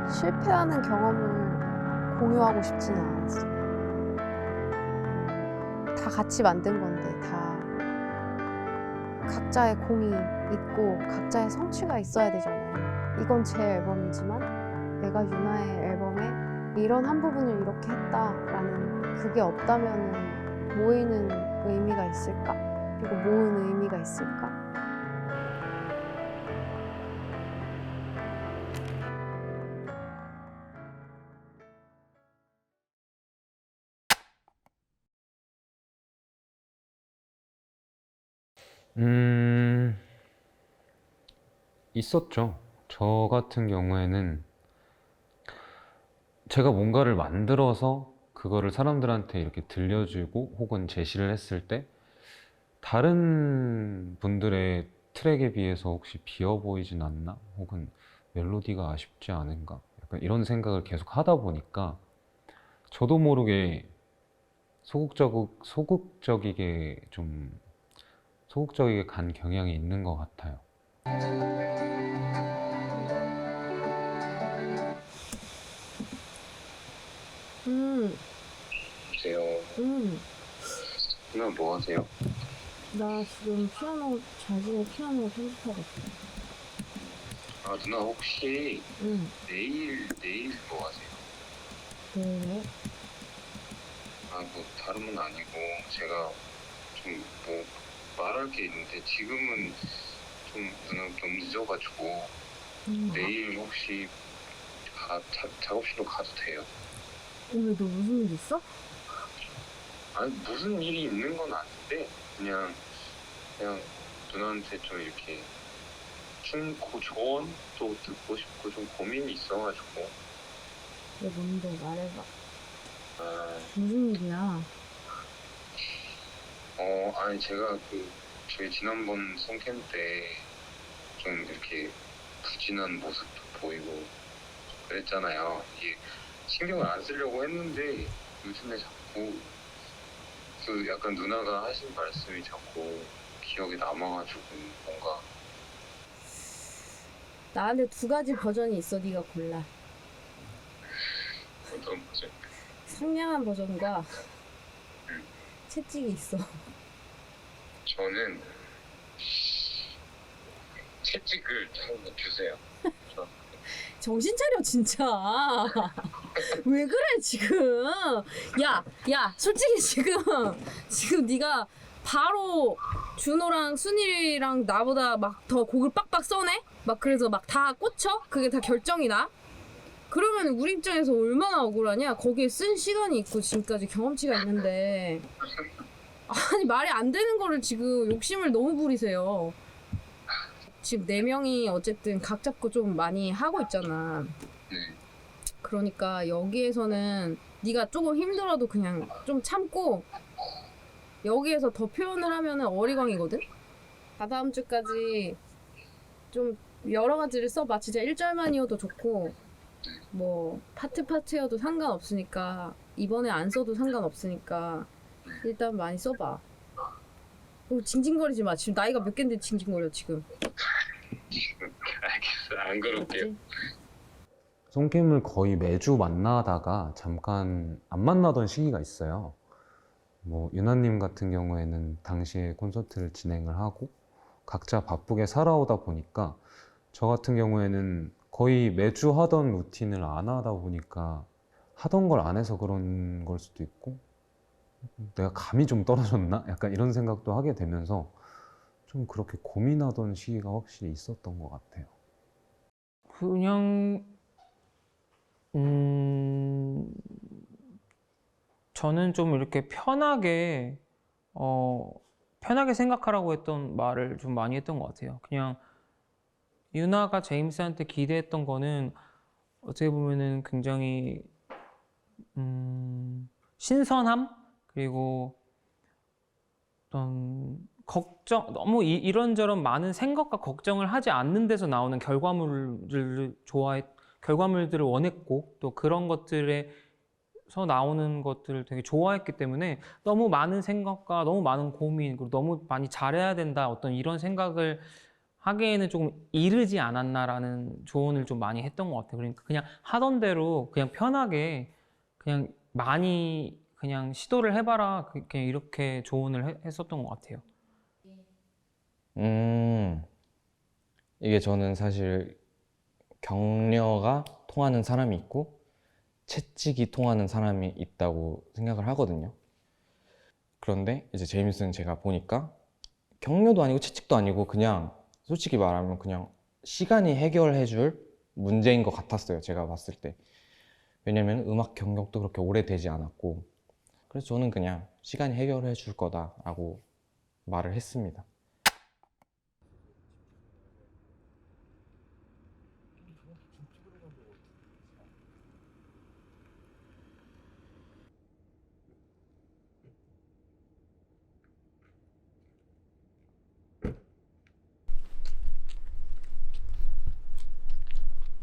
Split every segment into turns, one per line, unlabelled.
실패하는 경험을 공유하고 싶지는 않았어. 다 같이 만든 건데 다 각자의 공이 있고 각자의 성취가 있어야 되잖아요. 이건 제 앨범이지만 내가 유나의 앨범에 이런 한 부분을 이렇게 했다라는 그게 없다면은 모이는 의미가 있을까? 그리고 모은 의미가 있을까?
있었죠. 저 같은 경우에는 제가 뭔가를 만들어서 그거를 사람들한테 이렇게 들려주고 혹은 제시를 했을 때 다른 분들의 트랙에 비해서 혹시 비어 보이진 않나? 혹은 멜로디가 아쉽지 않은가? 약간 이런 생각을 계속 하다 보니까 저도 모르게 소극적이게 간 경향이 있는 것 같아요.
안녕하세요. 누나 뭐 하세요?
나 지금 피아노, 자신의 피아노 편집하고 있어.
아, 누나 혹시 내일 뭐 하세요?
네.
아, 뭐 다른 건 아니고 제가 좀 뭐 말할 게 있는데 지금은 좀 누나 좀 늦어가지고 내일 혹시 작업실로 가도 돼요?
오늘 너 무슨 일 있어?
아니 무슨 일이 있는 건 아닌데 그냥 누나한테 좀 이렇게 조언도 듣고 싶고 좀 고민이 있어가지고.
왜 뭔데 말해봐.
아,
무슨 일이야?
아니 제가 저희 지난번 송캠 때 좀 이렇게 부진한 모습도 보이고 그랬잖아요. 이게 신경을 안 쓰려고 했는데 요즘에 자꾸 약간 누나가 하신 말씀이 자꾸 기억에 남아가지고 뭔가.
나한테 두 가지 버전이 있어. 네가 골라.
어떤 거죠?
상냥한 버전과 채찍이 있어.
저는 채찍을 한번 주세요.
정신 차려 진짜. 왜 그래 지금? 야, 솔직히 지금 네가 바로 준호랑 순일이랑 나보다 막 더 곡을 빡빡 써내? 막 그래서 막 다 꽂혀? 그게 다 결정이 나? 그러면 우리 입장에서 얼마나 억울하냐? 거기에 쓴 시간이 있고 지금까지 경험치가 있는데 아니 말이 안 되는 거를 지금 욕심을 너무 부리세요. 지금 4명이 어쨌든 각 잡고 좀 많이 하고 있잖아.
네.
그러니까 여기에서는 네가 조금 힘들어도 그냥 좀 참고 여기에서 더 표현을 하면은 어리광이거든? 다다음 주까지 좀 여러 가지를 써봐. 진짜 1절만이어도 좋고 뭐 파트여도 상관없으니까 이번에 안 써도 상관없으니까 일단 많이 써봐. 징징거리지 마. 지금 나이가 몇 갠데 징징거려 지금.
알겠어. 안 그럴게요.
맞지?
송캠을 거의 매주 만나다가 잠깐 안 만나던 시기가 있어요. 뭐 유나님 같은 경우에는 당시에 콘서트를 진행을 하고 각자 바쁘게 살아오다 보니까 저 같은 경우에는 거의 매주 하던 루틴을 안 하다 보니까 하던 걸 안 해서 그런 걸 수도 있고 내가 감이 좀 떨어졌나? 약간 이런 생각도 하게 되면서 좀 그렇게 고민하던 시기가 확실히 있었던 것 같아요.
그냥 저는 좀 이렇게 편하게 생각하라고 했던 말을 좀 많이 했던 것 같아요. 그냥 유나가 제임스한테 기대했던 거는 어떻게 보면은 굉장히 신선함 그리고 어떤 걱정 너무 이런저런 많은 생각과 걱정을 하지 않는 데서 나오는 결과물들을 원했고 또 그런 것들에 음악에서 나오는 것들을 되게 좋아했기 때문에 너무 많은 생각과 너무 많은 고민, 그리고 너무 많이 잘해야 된다, 어떤 이런 생각을 하기에는 조금 이르지 않았나라는 조언을 좀 많이 했던 것 같아요. 그러니까 그냥 하던 대로 그냥 편하게 그냥 많이 그냥 시도를 해봐라, 그냥 이렇게 조언을 했었던 것 같아요.
이게 저는 사실 격려가 통하는 사람이 있고 채찍이 통하는 사람이 있다고 생각을 하거든요. 그런데 이제 제임스는 제가 보니까 격려도 아니고 채찍도 아니고 그냥 솔직히 말하면 그냥 시간이 해결해 줄 문제인 것 같았어요, 제가 봤을 때. 왜냐면 음악 경력도 그렇게 오래되지 않았고, 그래서 저는 그냥 시간이 해결해 줄 거다라고 말을 했습니다.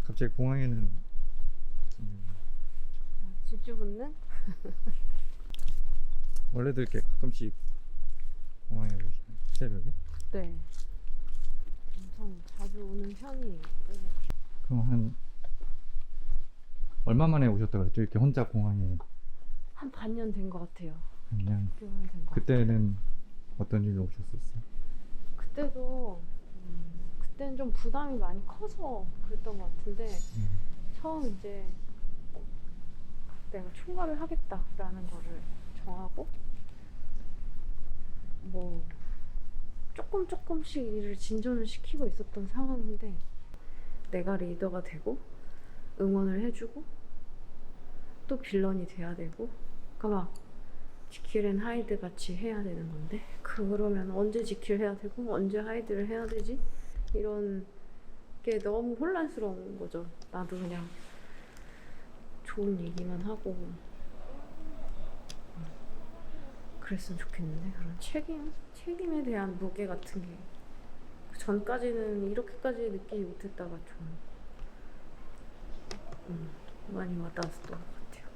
갑자기 공항에는
질주 붙는?
원래도 이렇게 가끔씩 공항에 오시나요? 새벽에?
네. 엄청 자주 오는 편이에요.
그럼 한 얼마 만에 오셨다 그랬죠? 이렇게 혼자 공항에
한 반년 된 것 같아요.
그냥
6개월 된 것 같아요.
그때는 어떤 일로 오셨었어요?
그때는 좀 부담이 많이 커서 그랬던 것 같은데 처음 이제 내가 총괄을 하겠다라는 거를 정하고 뭐 조금씩 일을 진전을 시키고 있었던 상황인데 내가 리더가 되고 응원을 해주고 또 빌런이 돼야 되고 그러니까 막 지킬 앤 하이드 같이 해야 되는 건데 그러면 언제 지킬 해야 되고 언제 하이드를 해야 되지? 이런 게 너무 혼란스러운 거죠. 나도 그냥 좋은 얘기만 하고 그랬으면 좋겠는데 그런 책임에 대한 무게 같은 게 그 전까지는 이렇게까지 느끼지 못했다가 좀 많이 와닿았던 것 같아요.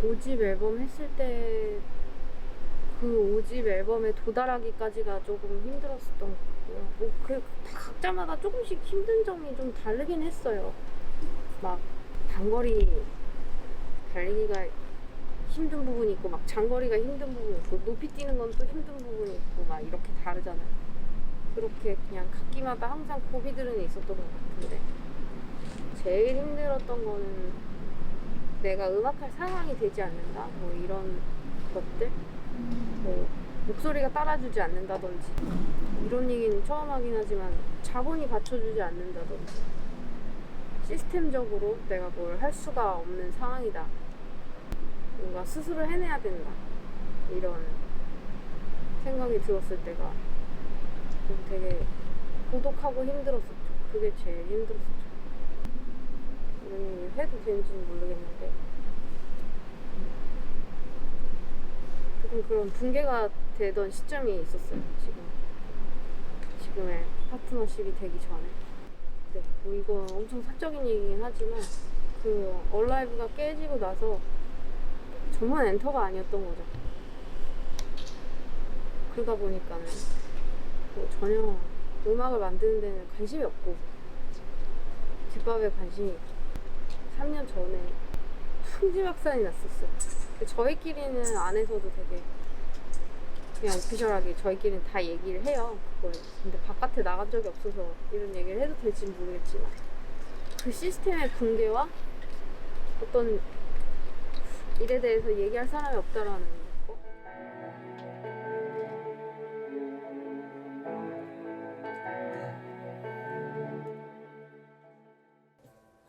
5집 앨범 했을 때 그 5집 앨범에 도달하기까지가 조금 힘들었었던 것 같고요. 뭐 각자마다 조금씩 힘든 점이 좀 다르긴 했어요. 막 단거리 달리기가 힘든 부분이 있고 막 장거리가 힘든 부분이 있고 높이 뛰는 건 또 힘든 부분이 있고 막 이렇게 다르잖아요. 그렇게 그냥 각기마다 항상 고비들은 있었던 것 같은데 제일 힘들었던 거는 내가 음악할 상황이 되지 않는다 뭐 이런 것들 뭐 목소리가 따라주지 않는다든지 이런 얘기는 처음 하긴 하지만 자본이 받쳐주지 않는다든지 시스템적으로 내가 뭘 할 수가 없는 상황이다. 뭔가 스스로 해내야 된다. 이런 생각이 들었을 때가 좀 되게 고독하고 힘들었었죠. 그게 제일 힘들었었죠. 이런 얘기 해도 되는지는 모르겠는데 조금 그런 붕괴가 되던 시점이 있었어요. 지금의 파트너십이 되기 전에. 네, 뭐 이거 엄청 사적인 얘기긴 하지만 그 얼라이브가 깨지고 나서 전문 엔터가 아니었던 거죠. 그러다 보니까는 뭐 전혀 음악을 만드는 데는 관심이 없고 집밥에 관심이 있고 3년 전에 풍지박산이 났었어요. 저희끼리는 안에서도 되게 그냥 오피셜하게 저희끼리는 다 얘기를 해요. 그거에. 근데 바깥에 나간 적이 없어서 이런 얘기를 해도 될지 모르겠지만 그 시스템의 붕괴와 어떤 일에 대해서 얘기할 사람이 없다라는 거.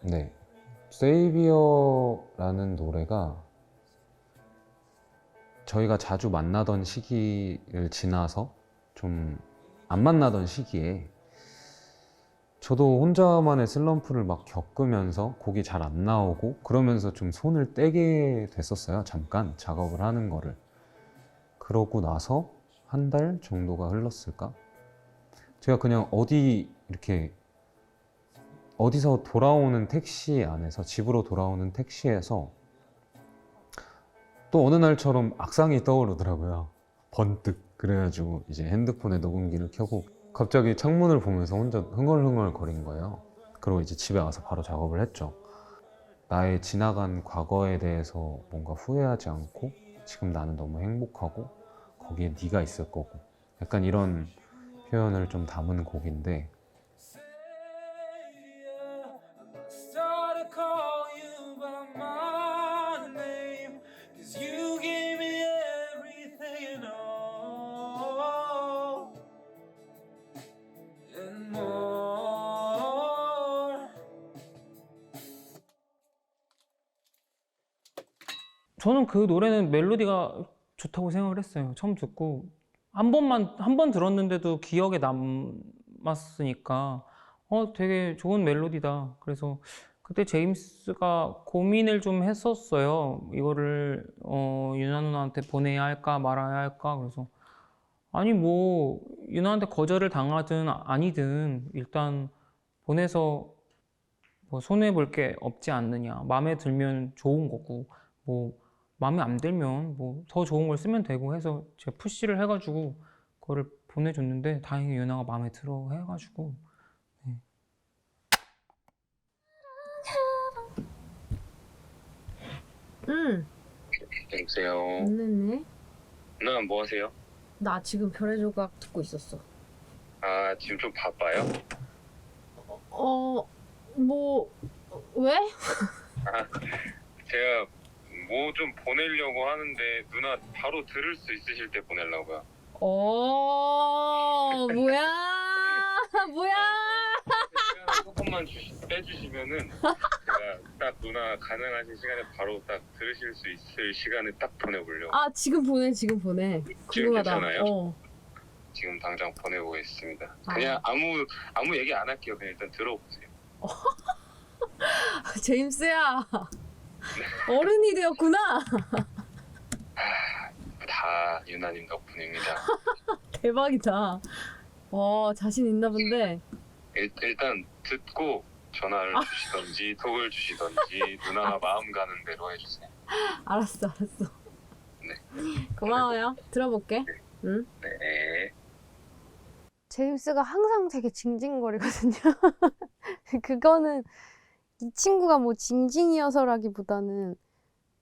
네, 세이비어라는 노래가 저희가 자주 만나던 시기를 지나서 좀 안 만나던 시기에 저도 혼자만의 슬럼프를 막 겪으면서 곡이 잘 안 나오고 그러면서 좀 손을 떼게 됐었어요. 잠깐 작업을 하는 거를. 그러고 나서 한 달 정도가 흘렀을까? 제가 그냥 어디서 돌아오는 택시 안에서 집으로 돌아오는 택시에서 또 어느 날처럼 악상이 떠오르더라고요. 번뜩. 그래가지고 이제 핸드폰에 녹음기를 켜고 갑자기 창문을 보면서 혼자 흥얼흥얼 거린 거예요. 그리고 이제 집에 와서 바로 작업을 했죠. 나의 지나간 과거에 대해서 뭔가 후회하지 않고 지금 나는 너무 행복하고 거기에 네가 있을 거고 약간 이런 표현을 좀 담은 곡인데
저는 그 노래는 멜로디가 좋다고 생각을 했어요. 처음 듣고 한 번 들었는데도 기억에 남았으니까 되게 좋은 멜로디다. 그래서 그때 제임스가 고민을 좀 했었어요. 이거를 유나 누나한테 보내야 할까 말아야 할까. 그래서 아니 뭐 유나한테 거절을 당하든 아니든 일단 보내서 뭐 손해 볼 게 없지 않느냐. 마음에 들면 좋은 거고 뭐 마음에 안 들면 뭐 더 좋은 걸 쓰면 되고 해서 제가 푸시를 해가지고 그거를 보내줬는데 다행히 유나가 마음에 들어 해가지고 네.
응.
여보세요.
네네.
누나 뭐 하세요?
나 지금 별의 조각 듣고 있었어.
아 지금 좀 바빠요?
뭐 왜?
제가 뭐 좀 보내려고 하는데 누나 바로 들을 수 있으실 때 보내려고요.
뭐야? 뭐야?
시간을 조금만 빼주시면은 제가 딱 누나 가능하신 시간에 바로 딱 들으실 수 있을 시간에 딱 보내보려고.
아, 지금 보내. 궁금하다.
괜찮아요? 지금 당장 보내보겠습니다. 그냥 아무 얘기 안 할게요. 그냥 일단 들어보세요.
제임스야. 어른이 되었구나.
다 유나님 덕분입니다.
대박이다. 자신 있나 본데.
일단 듣고 전화를 주시던지 톡을 주시던지 누나가 마음 가는 대로 해주세요.
알았어.
네.
고마워요. 들어볼게. 응?
네.
제임스가 항상 되게 징징거리거든요. 그거는 이 친구가 뭐 징징이어서라기보다는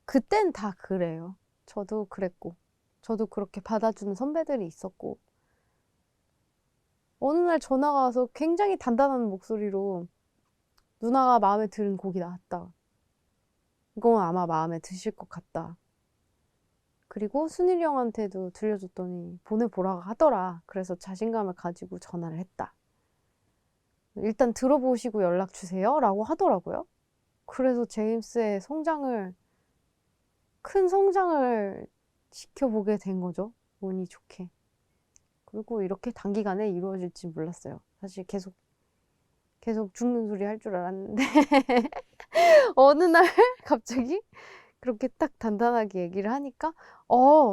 그땐 다 그래요. 저도 그랬고, 저도 그렇게 받아주는 선배들이 있었고, 어느 날 전화가 와서 굉장히 단단한 목소리로 누나가 마음에 드는 곡이 나왔다. 이건 아마 마음에 드실 것 같다. 그리고 순일이 형한테도 들려줬더니 보내보라고 하더라. 그래서 자신감을 가지고 전화를 했다. 일단 들어보시고 연락 주세요 라고 하더라고요. 그래서 제임스의 큰 성장을 지켜보게 된 거죠. 운이 좋게. 그리고 이렇게 단기간에 이루어질지 몰랐어요. 사실 계속 죽는 소리 할 줄 알았는데 어느 날 갑자기 그렇게 딱 단단하게 얘기를 하니까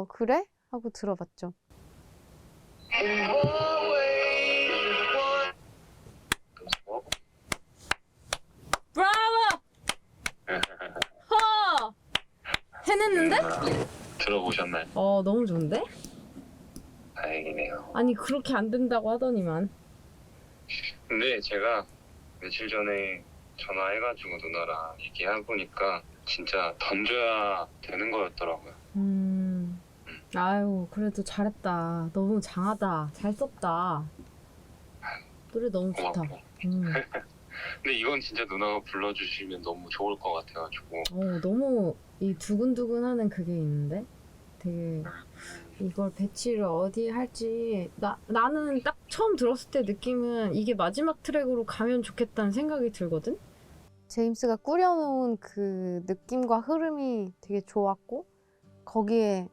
그래? 하고 들어봤죠.
브라보! 해냈는데?
들어보셨나요?
너무 좋은데?
다행이네요.
아니, 그렇게 안 된다고 하더니만.
근데 제가 며칠 전에 전화해가지고 누나랑 얘기해보니까 진짜 던져야 되는 거였더라고요.
아유, 그래도 잘했다. 너무 장하다. 잘 썼다. 노래 너무 좋다.
고맙고. 근데 이건 진짜 누나가 불러주시면 너무 좋을 것 같아가지고.
너무 이 두근두근하는 그게 있는데? 되게 이걸 배치를 어디에 할지 나는 딱 처음 들었을 때 느낌은 이게 마지막 트랙으로 가면 좋겠다는 생각이 들거든?
제임스가 꾸려놓은 그 느낌과 흐름이 되게 좋았고 거기에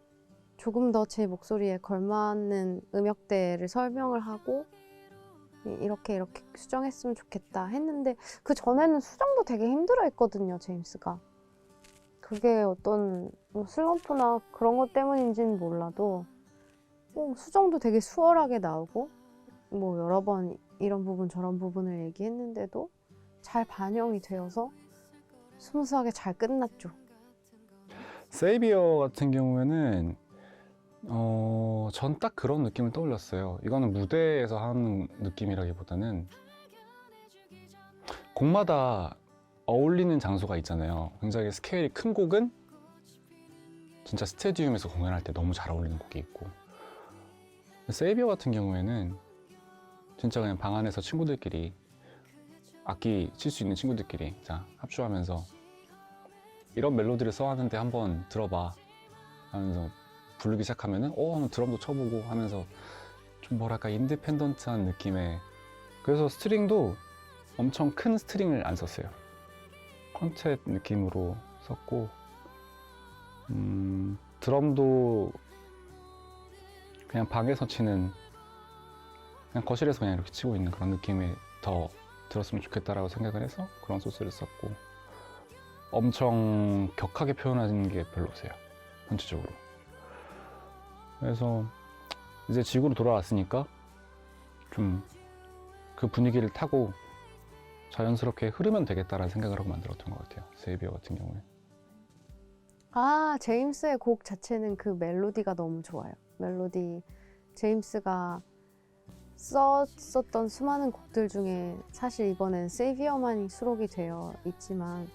조금 더 제 목소리에 걸맞는 음역대를 설명을 하고 이렇게 수정했으면 좋겠다 했는데 그 전에는 수정도 되게 힘들어 했거든요, 제임스가. 그게 어떤 슬럼프나 그런 것 때문인지는 몰라도 수정도 되게 수월하게 나오고 뭐 여러 번 이런 부분 저런 부분을 얘기했는데도 잘 반영이 되어서 스무스하게 잘 끝났죠.
세이비어 같은 경우에는 전 딱 그런 느낌을 떠올렸어요. 이거는 무대에서 하는 느낌이라기보다는 곡마다 어울리는 장소가 있잖아요. 굉장히 스케일이 큰 곡은 진짜 스테디움에서 공연할 때 너무 잘 어울리는 곡이 있고, 세이비어 같은 경우에는 진짜 그냥 방 안에서 친구들끼리 악기 칠 수 있는 친구들끼리 자 합주하면서 이런 멜로디를 써왔는데 한번 들어봐 하면서 부르기 시작하면은 한번 드럼도 쳐보고 하면서 좀 뭐랄까 인디펜던트한 느낌의, 그래서 스트링도 엄청 큰 스트링을 안 썼어요. 콘텟 느낌으로 썼고, 드럼도 그냥 방에서 치는, 그냥 거실에서 그냥 이렇게 치고 있는 그런 느낌이 더 들었으면 좋겠다라고 생각을 해서 그런 소스를 썼고, 엄청 격하게 표현하는 게 별로세요, 전체적으로. 그래서 이제 지구로 돌아왔으니까 좀 그 분위기를 타고 자연스럽게 흐르면 되겠다라는 생각을 하고 만들었던 것 같아요, 세이비어 같은 경우에.
제임스의 곡 자체는 그 멜로디가 너무 좋아요. 멜로디, 제임스가 썼던 수많은 곡들 중에 사실 이번엔 세이비어만이 수록이 되어 있지만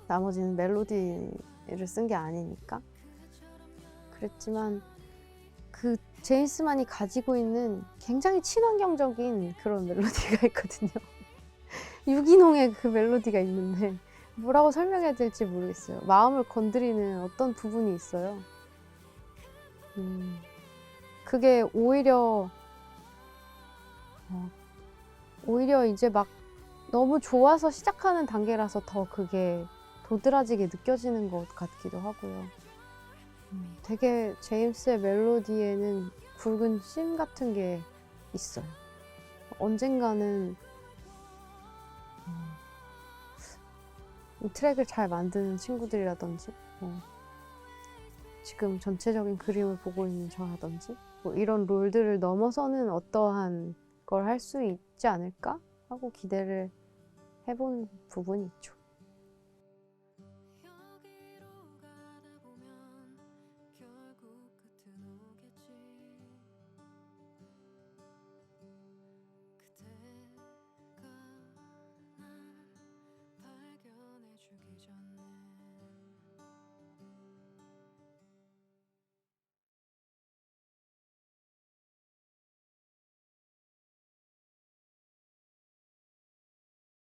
나머지는 멜로디를 쓴 게 아니니까 그랬지만, 그 제임스만이 가지고 있는 굉장히 친환경적인 그런 멜로디가 있거든요. 유기농의 그 멜로디가 있는데 뭐라고 설명해야 될지 모르겠어요. 마음을 건드리는 어떤 부분이 있어요. 그게 오히려 이제 막 너무 좋아서 시작하는 단계라서 더 그게 도드라지게 느껴지는 것 같기도 하고요. 되게 제임스의 멜로디에는 굵은 심 같은 게 있어요. 언젠가는 트랙을 잘 만드는 친구들이라든지 지금 전체적인 그림을 보고 있는 저라든지 이런 롤들을 넘어서는 어떠한 걸 할 수 있지 않을까 하고 기대를 해본 부분이 있죠.